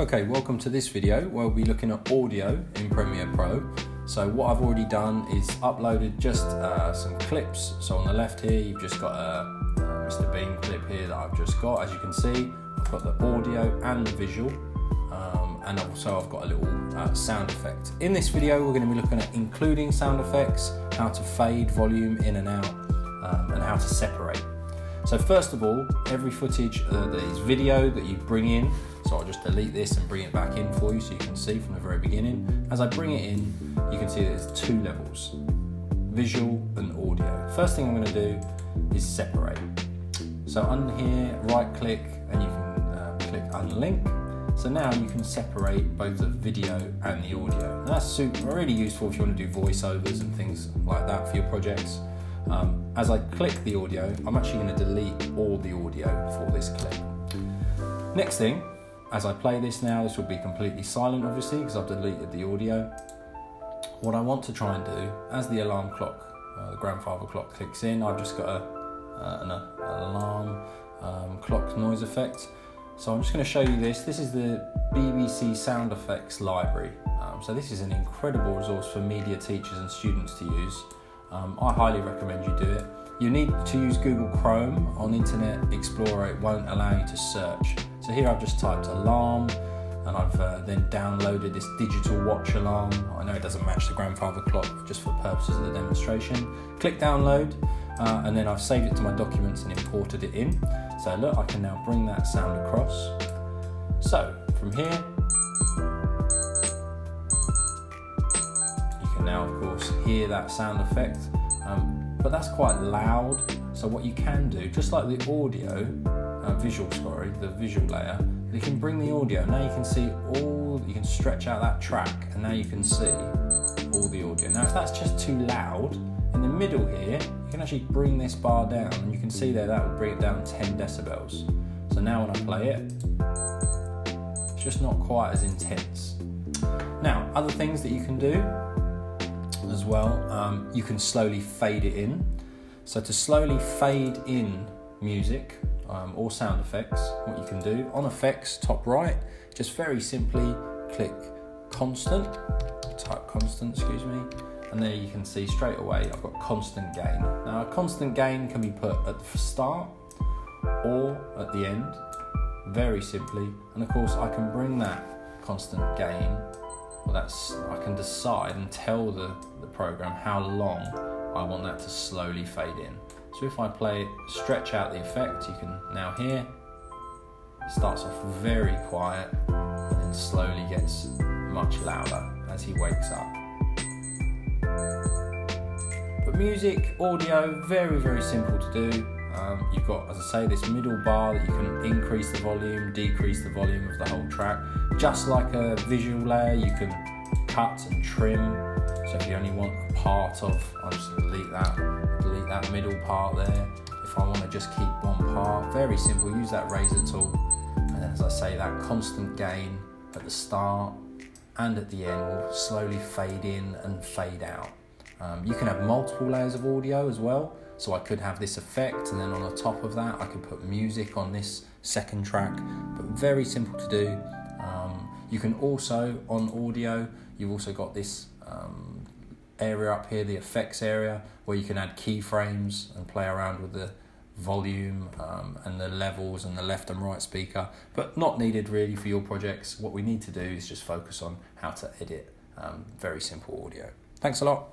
Okay, welcome to this video where we'll be looking at audio in Premiere Pro. So what I've already done is uploaded just some clips. So on the left here, you've just got a Mr. Bean clip here that I've just got. As you can see, I've got the audio and the visual, and also I've got a little sound effect. In this video, we're going to be looking at including sound effects, how to fade volume in and out, and how to separate. So first of all, every footage that is video that you bring in, so I'll just delete this and bring it back in for you so you can see from the very beginning. As I bring it in, you can see that there's two levels, visual and audio. First thing I'm going to do is separate. So under here, right click and you can click unlink. So now you can separate both the video and the audio. And that's really useful if you want to do voiceovers and things like that for your projects. As I click the audio, I'm actually going to delete all the audio for this clip. Next thing, as I play this now, this will be completely silent obviously because I've deleted the audio. What I want to try and do, as the alarm clock, the grandfather clock clicks in, I've just got an alarm clock noise effect. So I'm just going to show you this. This is the BBC sound effects library. So this is an incredible resource for media teachers and students to use. I highly recommend you do it. You need to use Google Chrome. On Internet Explorer it won't allow you to search. So here I've just typed alarm and I've then downloaded this digital watch alarm. I know it doesn't match the grandfather clock, but just for purposes of the demonstration. Click download and then I've saved it to my documents and imported it in. So look, I can now bring that sound across. So from here, you can now of course hear that sound effect, but that's quite loud. So what you can do, just like the audio, the visual layer, you can bring the audio. Now you can see you can stretch out that track and now you can see all the audio. Now if that's just too loud, in the middle here, you can actually bring this bar down and you can see there that will bring it down 10 decibels. So now when I play it, it's just not quite as intense. Now, other things that you can do as well, you can slowly fade it in. So to slowly fade in music or sound effects, what you can do, on effects, top right, just very simply click constant, type constant, and there you can see straight away I've got constant gain. Now a constant gain can be put at the start or at the end, very simply, and of course I can bring that constant gain, I can decide and tell the program how long I want that to slowly fade in. So if I play it, stretch out the effect, you can now hear it starts off very quiet and then slowly gets much louder as he wakes up. But music, audio, very, very simple to do. You've got, as I say, this middle bar that you can increase the volume, decrease the volume of the whole track. Just like a visual layer, you can cut and trim. So if you only want a part of, I'll just delete that middle part there. If I want to just keep one part, very simple, use that razor tool. And then as I say, that constant gain at the start and at the end will slowly fade in and fade out. You can have multiple layers of audio as well. So I could have this effect and then on the top of that I could put music on this second track, but very simple to do. You can also, on audio, you've also got this area up here, the effects area, where you can add keyframes and play around with the volume and the levels and the left and right speaker, but not needed really for your projects. What we need to do is just focus on how to edit very simple audio. Thanks a lot.